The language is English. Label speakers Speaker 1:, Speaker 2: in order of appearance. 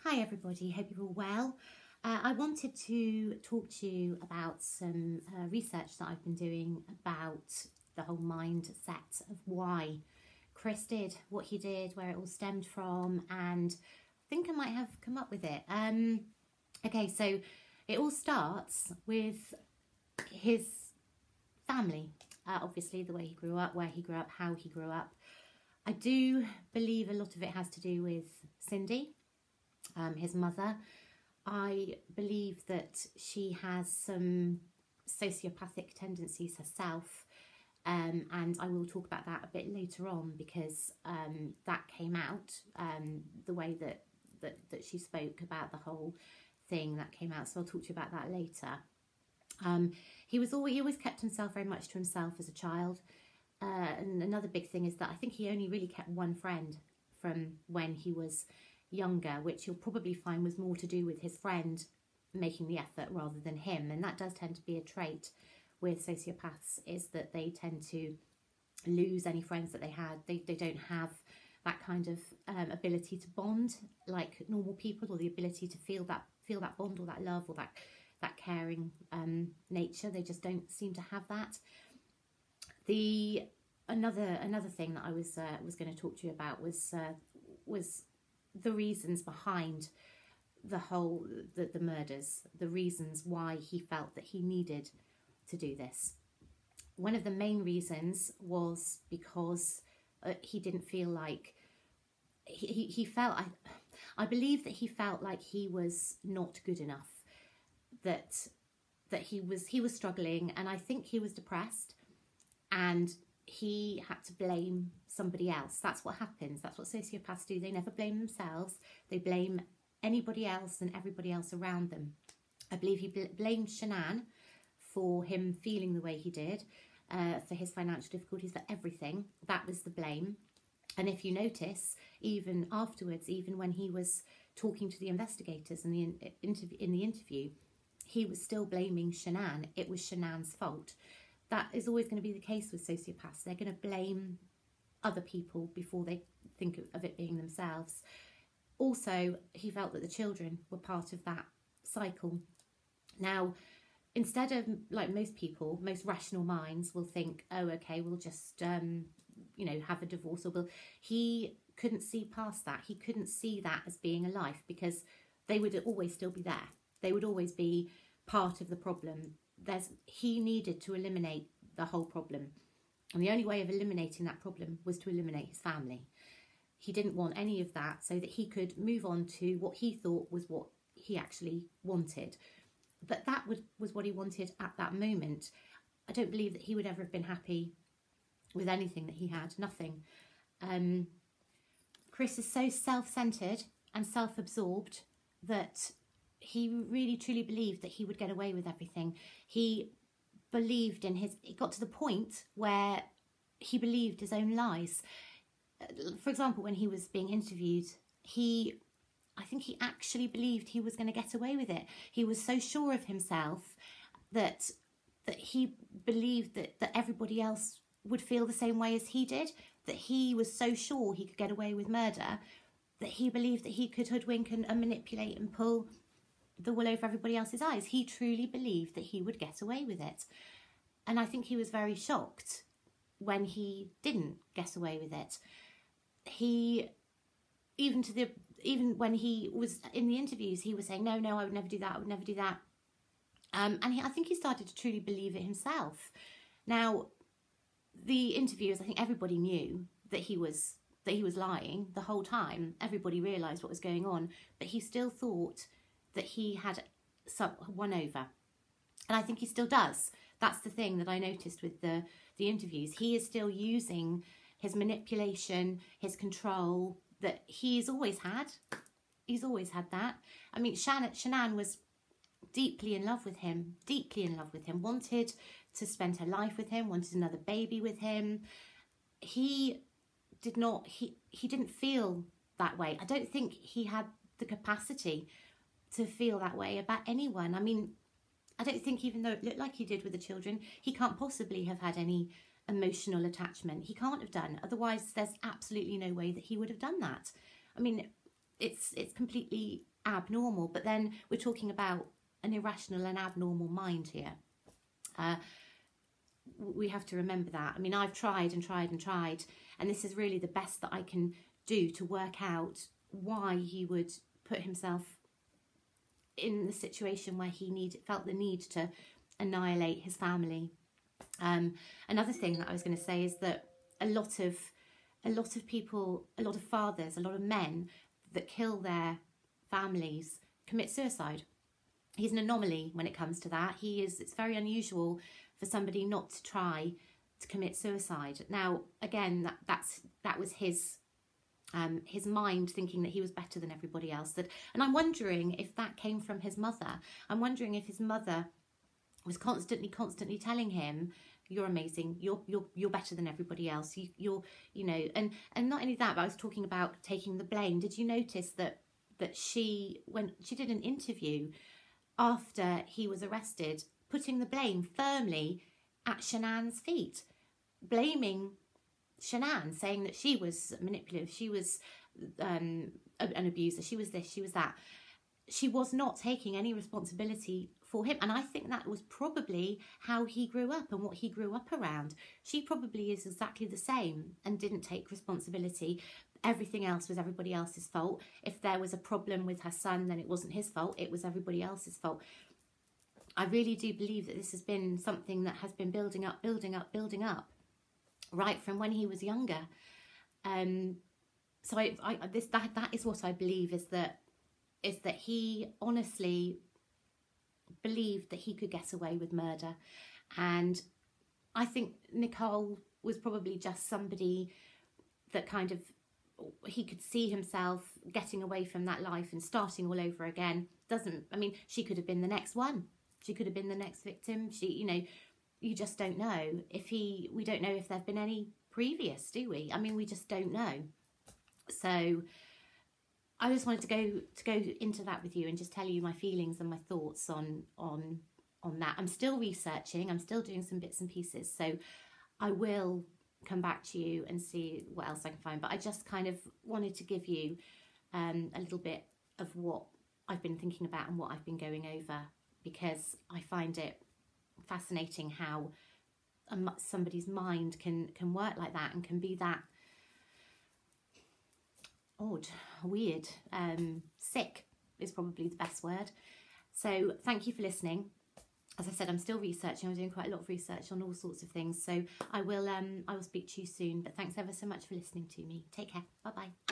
Speaker 1: Hi everybody, hope you're all well. I wanted to talk to you about some research that I've been doing about the whole mindset of why Chris did what he did, where it all stemmed from, and I think I might have come up with it. Okay, so it all starts with his family, obviously the way he grew up, where he grew up, how he grew up. I do believe a lot of it has to do with Cindy, his mother. I believe that she has some sociopathic tendencies herself, and I will talk about that a bit later on because that came out, the way that she spoke about the whole thing that came out, so I'll talk to you about that later. He always kept himself very much to himself as a child, and another big thing is that I think he only really kept one friend from when he was younger, which you'll probably find was more to do with his friend making the effort rather than him. And that does tend to be a trait with sociopaths, is that they tend to lose any friends that they had. They don't have that kind of ability to bond like normal people, or the ability to feel that bond or that love or that caring nature. They just don't seem to have that. Another thing that I was going to talk to you about was the reasons behind the murders, the reasons why he felt that he needed to do this. One of the main reasons was because he didn't feel like he felt, I believe that he felt like he was not good enough, that he was struggling, and I think he was depressed, and he had to blame somebody else. That's what happens. That's what sociopaths do. They never blame themselves. They blame anybody else and everybody else around them. I believe he blamed Shanann for him feeling the way he did, for his financial difficulties, for everything. That was the blame. And if you notice, even afterwards, even when he was talking to the investigators in the interview, he was still blaming Shanann. It was Shanann's fault. That is always going to be the case with sociopaths. They're going to blame other people before they think of it being themselves. Also, he felt that the children were part of that cycle. Now, instead of, like most people, most rational minds will think, oh, okay, we'll just, have a divorce. He couldn't see past that. He couldn't see that as being a life, because they would always still be there. They would always be part of the problem. He needed to eliminate the whole problem, and the only way of eliminating that problem was to eliminate his family. He didn't want any of that, so that he could move on to what he thought was what he actually wanted. But that was what he wanted at that moment. I don't believe that he would ever have been happy with anything that he had. Nothing. Chris is so self-centered and self-absorbed that he really truly believed that he would get away with everything. He believed in it got to the point where he believed his own lies. For example, when he was being interviewed, I think he actually believed he was going to get away with it. He was so sure of himself that he believed that everybody else would feel the same way as he did, that he was so sure he could get away with murder, that he believed that he could hoodwink and manipulate and pull the wool over everybody else's eyes. He truly believed that he would get away with it. And I think he was very shocked when he didn't get away with it. Even when he was in the interviews, he was saying, no, I would never do that, I would never do that. I think he started to truly believe it himself. Now, the interviewers, I think everybody knew that he was lying the whole time. Everybody realised what was going on, but he still thought that he had won over. And I think he still does. That's the thing that I noticed with the interviews. He is still using his manipulation, his control that he's always had. He's always had that. I mean, Shanann was deeply in love with him, wanted to spend her life with him, wanted another baby with him. He didn't feel that way. I don't think he had the capacity to feel that way about anyone. I mean, I don't think, even though it looked like he did with the children, he can't possibly have had any emotional attachment. He can't have done. Otherwise, there's absolutely no way that he would have done that. I mean, it's completely abnormal. But then we're talking about an irrational and abnormal mind here. We have to remember that. I mean, I've tried and tried and tried, and this is really the best that I can do to work out why he would put himself in the situation where he felt the need to annihilate his family. Another thing that I was going to say is that a lot of people, a lot of fathers, a lot of men that kill their families commit suicide. He's an anomaly when it comes to that. It's very unusual for somebody not to try to commit suicide. Now, again, that was his mind thinking that he was better than everybody else. And I'm wondering if that came from his mother. I'm wondering if his mother was constantly telling him, "You're amazing. You're better than everybody else. You're and not only that, but I was talking about taking the blame. Did you notice that she, when she did an interview after he was arrested, putting the blame firmly at Shanann's feet, blaming Shanann, saying that she was manipulative, she was an abuser, she was this, she was that. She was not taking any responsibility for him. And I think that was probably how he grew up and what he grew up around. She probably is exactly the same and didn't take responsibility. Everything else was everybody else's fault. If there was a problem with her son, then it wasn't his fault, it was everybody else's fault. I really do believe that this has been something that has been building up, right from when he was younger. So that is what I believe, is that he honestly believed that he could get away with murder. And I think Nicole was probably just somebody that kind of, he could see himself getting away from that life and starting all over again. She could have been the next one. She could have been the next victim. You just don't know. We don't know if there've been any previous, do we? I mean, we just don't know. So I just wanted to go into that with you and just tell you my feelings and my thoughts on that. I'm still researching. I'm still doing some bits and pieces. So I will come back to you and see what else I can find. But I just kind of wanted to give you a little bit of what I've been thinking about and what I've been going over, because I find it fascinating how somebody's mind can work like that and can be that odd, weird, sick is probably the best word. So thank you for listening. As I said, I'm still researching. I'm doing quite a lot of research on all sorts of things. So I will speak to you soon. But thanks ever so much for listening to me. Take care. Bye-bye.